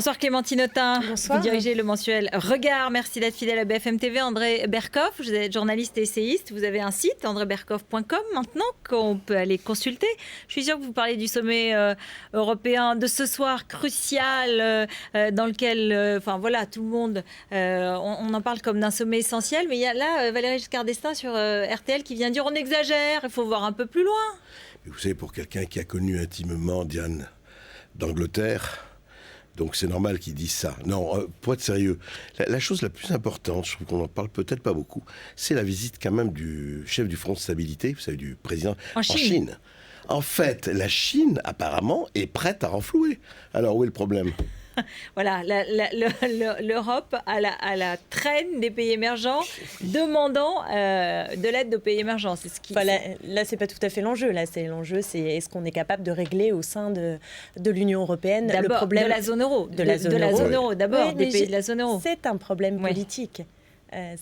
Bonsoir Clémentine Autain. Bonsoir. Vous dirigez le mensuel Regard. Merci d'être fidèle à BFM TV. André Berkoff, vous êtes journaliste et essayiste. Vous avez un site, andreberkoff.com, maintenant, qu'on peut aller consulter. Je suis sûre que vous parlez du sommet européen de ce soir, crucial, dans lequel, voilà, tout le monde, on en parle comme d'un sommet essentiel. Mais il y a là Valéry Giscard d'Estaing sur RTL qui vient dire on exagère, il faut voir un peu plus loin. Vous savez, pour quelqu'un qui a connu intimement Diane d'Angleterre, donc c'est normal qu'ils disent ça. Non, pour être sérieux, la chose la plus importante, je trouve qu'on n'en parle peut-être pas beaucoup, c'est la visite quand même du chef du Front de stabilité, vous savez, du président en Chine. En fait, la Chine, apparemment, est prête à renflouer. Alors, où est le problème ? Voilà, l'Europe à la traîne des pays émergents, demandant de l'aide aux pays émergents. C'est ce qui... Là, c'est pas tout à fait l'enjeu. Là, l'enjeu, c'est est-ce qu'on est capable de régler au sein de l'Union européenne le problème de la zone euro. De la zone euro, d'abord, oui, des pays de la zone euro. C'est un problème politique.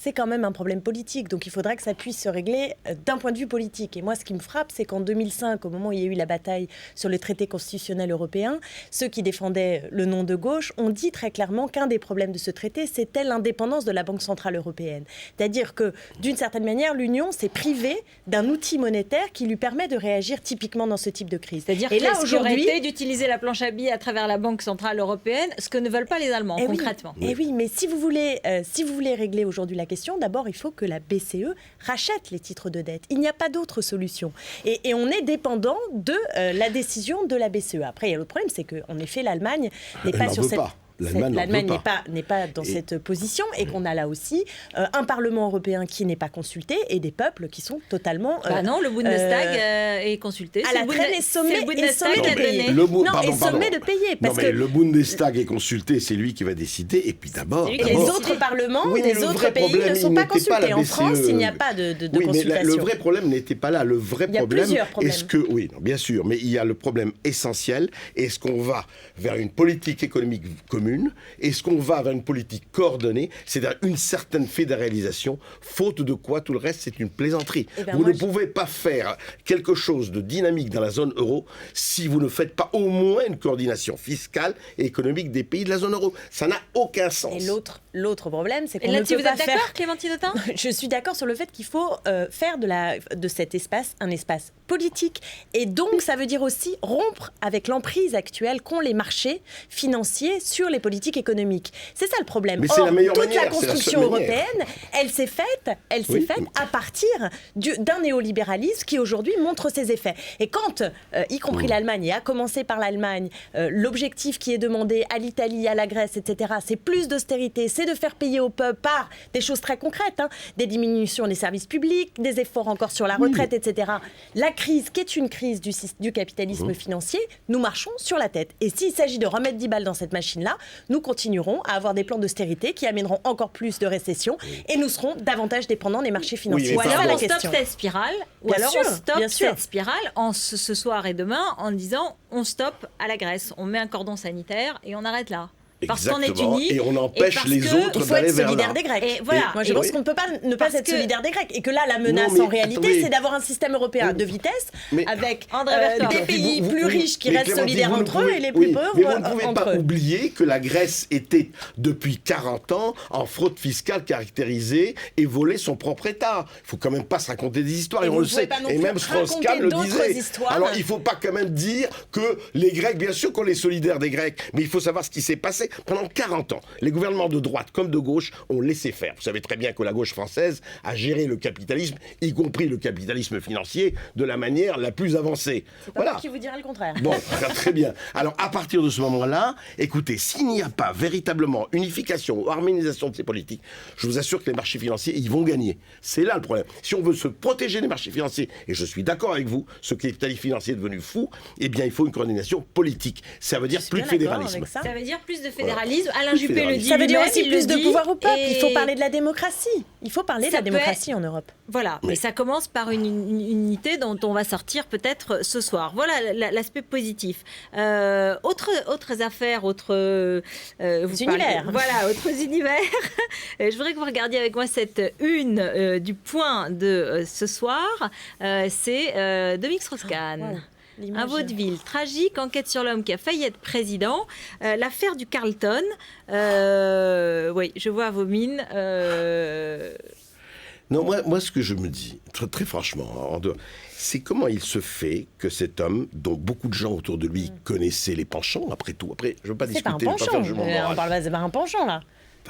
C'est quand même un problème politique. Donc il faudra que ça puisse se régler d'un point de vue politique. Et moi, ce qui me frappe, c'est qu'en 2005, au moment où il y a eu la bataille sur le traité constitutionnel européen, ceux qui défendaient le nom de gauche ont dit très clairement qu'un des problèmes de ce traité, c'était l'indépendance de la Banque centrale européenne. C'est-à-dire que, d'une certaine manière, l'Union s'est privée d'un outil monétaire qui lui permet de réagir typiquement dans ce type de crise. C'est-à-dire que là, aujourd'hui, d'utiliser la planche à billets à travers la Banque centrale européenne, ce que ne veulent pas les Allemands, concrètement. Oui, mais si vous voulez régler aujourd'hui la question, d'abord, il faut que la BCE rachète les titres de dette. Il n'y a pas d'autre solution. Et on est dépendant de la décision de la BCE. Après, il y a l'autre problème, c'est qu'en effet, l'Allemagne n'est pas sur cette... L'Allemagne n'est pas dans cette position et qu'on a là aussi un Parlement européen qui n'est pas consulté et des peuples qui sont totalement... non, le Bundestag est consulté. À la traîne et sommet de payer. Sommet de payer. Parce que le Bundestag est consulté, c'est lui qui va décider. Et puis d'abord... Les autres parlements des autres pays ne sont pas consultés. En France, il n'y a pas de consultation. Mais le vrai problème n'était pas là. Le vrai problème... Il y a plusieurs problèmes. Oui, bien sûr. Mais il y a le problème essentiel. Est-ce qu'on va vers une politique économique commune? Est-ce qu'on va vers une politique coordonnée, c'est-à-dire une certaine fédéralisation, faute de quoi tout le reste c'est une plaisanterie. Vous ne pouvez pas faire quelque chose de dynamique dans la zone euro si vous ne faites pas au moins une coordination fiscale et économique des pays de la zone euro. Ça n'a aucun sens. Et l'autre problème, c'est qu'on ne peut pas faire... Vous êtes d'accord, Clémentine Autain ? Je suis d'accord sur le fait qu'il faut faire de cet espace un espace politique. Et donc, ça veut dire aussi rompre avec l'emprise actuelle qu'ont les marchés financiers sur les politiques économiques. C'est ça le problème. Mais toute la construction européenne, elle s'est faite à partir d'un néolibéralisme qui aujourd'hui montre ses effets. Et quand, y compris l'Allemagne, et à commencer par l'Allemagne, l'objectif qui est demandé à l'Italie, à la Grèce, etc., c'est plus d'austérité, c'est de faire payer au peuple par des choses très concrètes, des diminutions des services publics, des efforts encore sur la retraite, etc. La crise, qui est une crise du capitalisme financier, nous marchons sur la tête. Et s'il s'agit de remettre 10 balles dans cette machine-là, nous continuerons à avoir des plans d'austérité qui amèneront encore plus de récession et nous serons davantage dépendants des marchés financiers. Ou alors on stoppe cette spirale, cette spirale ce soir et demain en disant on stoppe à la Grèce, on met un cordon sanitaire et on arrête là. Parce qu'on est unis et on empêche les autres d'aller vers là. Il faut être solidaire des Grecs. Et voilà. Moi, je pense qu'on ne peut pas ne pas être solidaire des Grecs. Et que là, la menace, en réalité, c'est d'avoir un système européen de vitesse avec des pays plus riches qui restent solidaires entre eux et les plus pauvres entre eux. Mais vous ne pouvez pas oublier que la Grèce était, depuis 40 ans, en fraude fiscale caractérisée et volait son propre État. Il ne faut quand même pas se raconter des histoires. Et on le sait. Et même Strauss-Kahn le disait. Alors, il ne faut pas quand même dire que les Grecs, bien sûr qu'on est solidaires des Grecs, mais il faut savoir ce qui s'est passé. Pendant 40 ans, les gouvernements de droite comme de gauche ont laissé faire. Vous savez très bien que la gauche française a géré le capitalisme, y compris le capitalisme financier, de la manière la plus avancée. C'est pas moi qui vous dirai le contraire. Bon, très bien. Alors, à partir de ce moment-là, écoutez, s'il n'y a pas véritablement unification ou harmonisation de ces politiques, je vous assure que les marchés financiers, ils vont gagner. C'est là le problème. Si on veut se protéger des marchés financiers, et je suis d'accord avec vous, ce capitalisme financier est devenu fou, eh bien, il faut une coordination politique. Ça veut dire plus de fédéralisme. Ça veut dire plus de fédéralisme. Alain Juppé le dit. Ça veut dire aussi plus de pouvoir au peuple. Il faut parler de la démocratie. Il faut parler de la démocratie en Europe. Voilà. Mais ça commence par une unité dont on va sortir peut-être ce soir. Voilà l'aspect positif. Autres affaires, autres univers. Voilà, autres univers. Je voudrais que vous regardiez avec moi cette une du Point de ce soir. C'est Dominique Strauss-Kahn. Voilà. l'image. Un vaudeville tragique, enquête sur l'homme qui a failli être président, l'affaire du Carlton. Oui, je vois vos mines. Non, moi, ce que je me dis, très franchement, c'est comment il se fait que cet homme, dont beaucoup de gens autour de lui connaissaient les penchants, après tout, je ne veux pas discuter, c'est pas un penchant, c'est pas un penchant, là.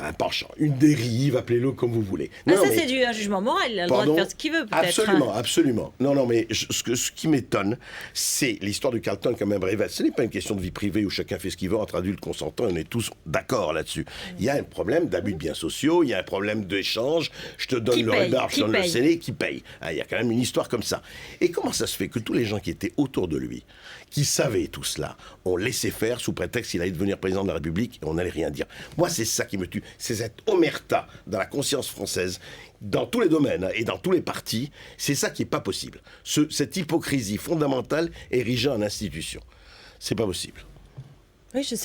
Un penchant, une dérive, appelez-le comme vous voulez. C'est un jugement moral, il a le droit de faire ce qu'il veut, peut-être. Absolument. Non, mais ce qui m'étonne, c'est l'histoire de Carlton quand même révèle. Ce n'est pas une question de vie privée où chacun fait ce qu'il veut entre adultes consentants, et on est tous d'accord là-dessus. Il y a un problème d'abus de biens sociaux, il y a un problème d'échange, je te donne le rebord, je te donne le scellé, qui paye. Il y a quand même une histoire comme ça. Et comment ça se fait que tous les gens qui étaient autour de lui, qui savaient tout cela, ont laissé faire sous prétexte qu'il allait devenir président de la République et on n'allait rien dire. Moi, c'est ça qui me tue. C'est cette omerta dans la conscience française, dans tous les domaines et dans tous les partis. C'est ça qui n'est pas possible. Cette hypocrisie fondamentale érigée en institution. C'est pas possible. Oui, je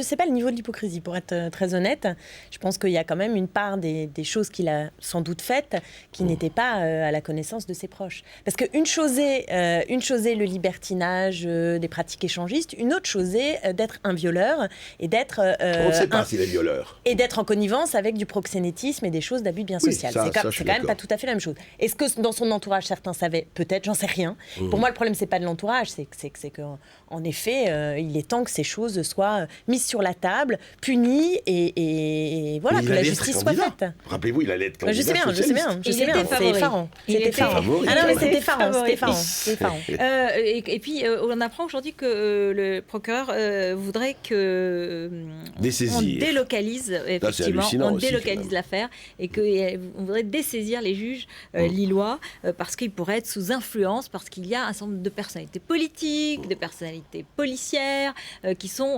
sais pas le niveau de l'hypocrisie, pour être très honnête. Je pense qu'il y a quand même une part des choses qu'il a sans doute faites qui n'étaient pas à la connaissance de ses proches. Parce qu'une chose est le libertinage des pratiques échangistes, une autre chose est d'être un violeur et d'être... on ne sait pas s'il est violeur. Et d'être en connivence avec du proxénétisme et des choses d'abus de biens sociaux. C'est quand même pas tout à fait la même chose. Est-ce que dans son entourage, certains savaient? Peut-être, j'en sais rien. Pour moi, le problème, c'est pas de l'entourage, c'est qu'en effet, il est temps que ces choses soient mises sur la table, punies et voilà, que la justice soit faite. Rappelez-vous, il allait être candidat. Je sais bien. C'est effarant. C'était effarant. Et puis, on apprend aujourd'hui que le procureur voudrait que on délocalise, effectivement, l'affaire et qu'on voudrait dessaisir les juges lillois parce qu'ils pourraient être sous influence, parce qu'il y a un certain nombre de personnalités politiques, de personnalités policières qui sont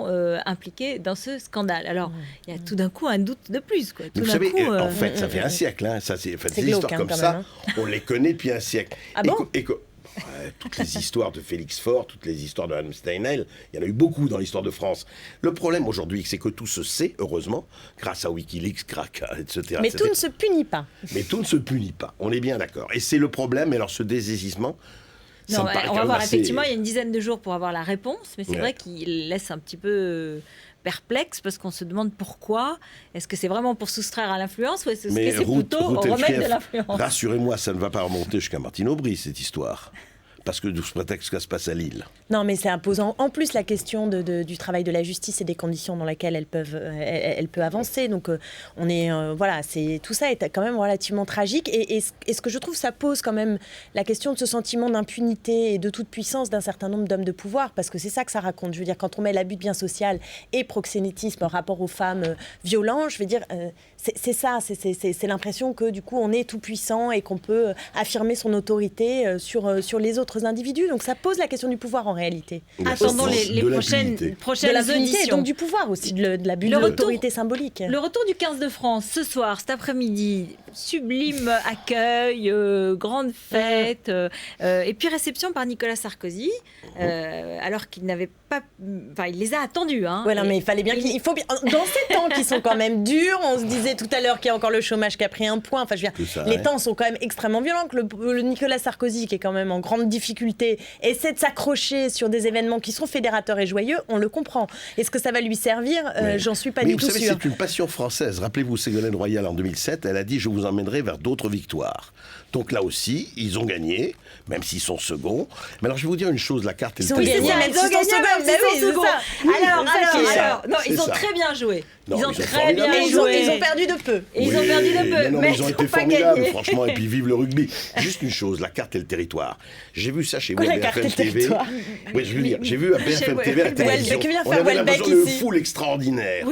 impliquées dans ce scandale. Alors, il y a tout d'un coup un doute de plus. Quoi. Vous savez, en fait, ça fait un siècle. Des histoires comme ça, on les connaît depuis un siècle. Ah bon toutes les histoires de Félix Faure, toutes les histoires de Adam Steinel, il y en a eu beaucoup dans l'histoire de France. Le problème aujourd'hui, c'est que tout se sait, heureusement, grâce à Wikileaks, etc. Mais tout ne se punit pas. On est bien d'accord. Et c'est le problème, alors ce dessaisissement... Non, on va voir, effectivement, il y a une dizaine de jours pour avoir la réponse, mais c'est vrai qu'il laisse un petit peu perplexe parce qu'on se demande pourquoi. Est-ce que c'est vraiment pour soustraire à l'influence ou est-ce que c'est plutôt remettre de l'influence? Rassurez-moi, ça ne va pas remonter jusqu'à Martine Aubry, cette histoire. Parce que sous prétexte que ça se passe à Lille. Non, mais c'est imposant. En plus, la question du travail de la justice et des conditions dans lesquelles elle peut avancer. Donc, tout ça est quand même relativement tragique. Et ce que je trouve, ça pose quand même la question de ce sentiment d'impunité et de toute puissance d'un certain nombre d'hommes de pouvoir. Parce que c'est ça que ça raconte. Je veux dire, quand on met l'abus de biens social et proxénétisme en rapport aux femmes violentes, je veux dire, c'est ça. C'est l'impression que, du coup, on est tout puissant et qu'on peut affirmer son autorité sur les autres individus. Donc ça pose la question du pouvoir en réalité. Attendons les prochaines auditions. Donc du pouvoir aussi, de l'abus de l'autorité symbolique. Le retour du 15 de France ce soir, cet après-midi, sublime accueil, grande fête, et puis réception par Nicolas Sarkozy, alors qu'il n'avait pas... Enfin, il les a attendus. Voilà, mais il fallait bien qu'il faut bien... Dans ces temps qui sont quand même durs, on se disait tout à l'heure qu'il y a encore le chômage qui a pris un point. Enfin, je veux dire, les temps sont quand même extrêmement violents. Que le Nicolas Sarkozy, qui est quand même en grande difficulté, essaie de s'accrocher sur des événements qui sont fédérateurs et joyeux, on le comprend. Est-ce que ça va lui servir? J'en suis pas du tout sûre. Vous savez, c'est une passion française. Rappelez-vous Ségolène Royal en 2007, elle a dit « Je vous emmènerai vers d'autres victoires ». Donc là aussi, ils ont gagné, même s'ils sont seconds. Mais alors, je vais vous dire une chose, la carte... Ils ont gagné, même s'ils sont seconds. Alors, non, ils ont très bien joué. Ils ont très bien joué. Ils ont perdu de peu. Ils ont perdu de peu, mais ils ont été formidables, franchement. Et puis, vive le rugby. Juste une chose, la carte et le territoire. J'ai vu ça chez vous à BFM TV. Oui, je veux dire, j'ai vu à BFM TV à la télévision. On avait l'impression de foule extraordinaire.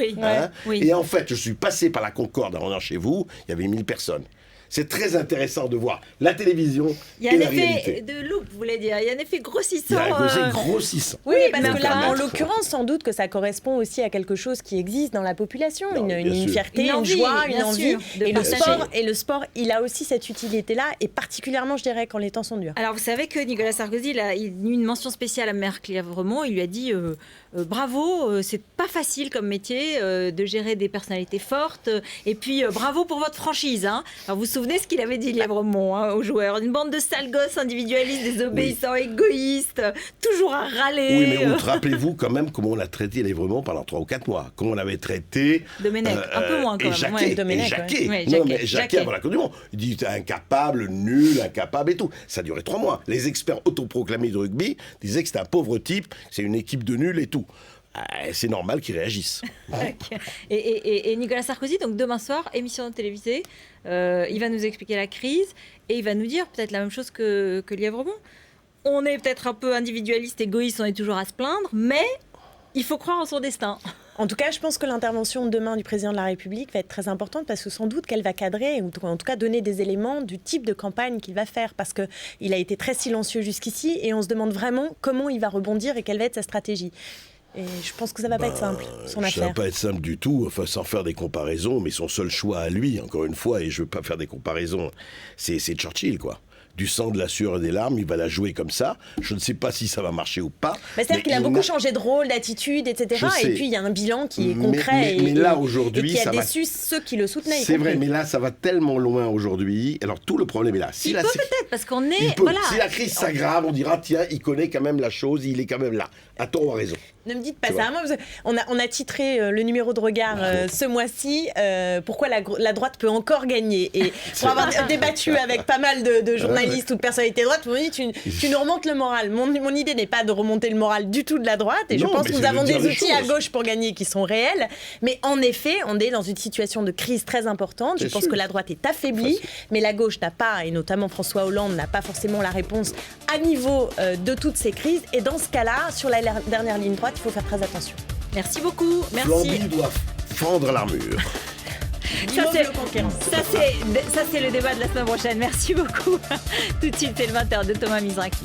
Et en fait, je suis passé par la Concorde en venant chez vous, il y avait 1000 personnes. C'est très intéressant de voir la télévision et la réalité. Il y a un effet de loupe, vous voulez dire. Il y a un effet grossissant. Il y a un effet grossissant. Oui, parce que là, en l'occurrence, sans doute que ça correspond aussi à quelque chose qui existe dans la population. Une fierté, une joie, une envie. Et le sport, il a aussi cette utilité-là, et particulièrement, je dirais, quand les temps sont durs. Alors, vous savez que Nicolas Sarkozy, il a eu une mention spéciale à Merck-Lièvremont. Il lui a dit bravo, c'est pas facile comme métier de gérer des personnalités fortes. Et puis, bravo pour votre franchise. Alors, vous vous souvenez ce qu'il avait dit, Lièvremont, aux joueurs. Une bande de sales gosses individualistes, désobéissants, égoïstes, toujours à râler. Oui, mais rappelez-vous quand même comment on a traité Lièvremont pendant 3 ou 4 mois. Comment on avait traité... Domenech, un peu moins quand même. Et Jacquet avant la Coupe du Monde. Il dit incapable, nul, incapable et tout. Ça a duré 3 mois. Les experts autoproclamés de rugby disaient que c'était un pauvre type, c'est une équipe de nuls et tout. C'est normal qu'ils réagissent. Et Nicolas Sarkozy, donc demain soir, émission télévisée, il va nous expliquer la crise et il va nous dire peut-être la même chose que Lièvremont. On est peut-être un peu individualiste, égoïste, on est toujours à se plaindre, mais il faut croire en son destin. En tout cas, je pense que l'intervention demain du président de la République va être très importante parce que sans doute qu'elle va cadrer, ou en tout cas donner des éléments du type de campagne qu'il va faire, parce qu'il a été très silencieux jusqu'ici et on se demande vraiment comment il va rebondir et quelle va être sa stratégie. Et je pense que ça va pas être simple, son affaire. Ça va pas être simple du tout, enfin, sans faire des comparaisons, mais son seul choix à lui, encore une fois, et je veux pas faire des comparaisons, c'est Churchill, quoi. Du sang, de la sueur et des larmes, il va la jouer comme ça. Je ne sais pas si ça va marcher ou pas. C'est-à-dire qu'il a beaucoup changé de rôle, d'attitude, etc. Et puis il y a un bilan qui est concret mais là, aujourd'hui, et qui a déçu ceux qui le soutenaient. C'est vrai, mais là, ça va tellement loin aujourd'hui. Alors tout le problème est là. Il peut peut-être, parce qu'on est... Voilà. Si la crise s'aggrave, on dira, tiens, il connaît quand même la chose, il est quand même là. À tort ou à raison. Ne me dites pas ça. On a titré le numéro de regard ce mois-ci pourquoi la droite peut encore gagner. Et pour avoir débattu avec pas mal de journalistes ou de personnalités de droite, on me dit tu nous remontes le moral. Mon idée n'est pas de remonter le moral du tout de la droite. Et je pense que nous avons des outils à gauche pour gagner qui sont réels. Mais en effet, on est dans une situation de crise très importante. Je pense que la droite est affaiblie, mais la gauche n'a pas, et notamment François Hollande n'a pas forcément la réponse à niveau de toutes ces crises. Et dans ce cas-là, sur la dernière ligne droite, il faut faire très attention. Merci beaucoup. Merci. Flamby doit fendre l'armure. Ça, c'est le débat de la semaine prochaine. Merci beaucoup. Tout de suite, c'est le 20h de Thomas Mizraki.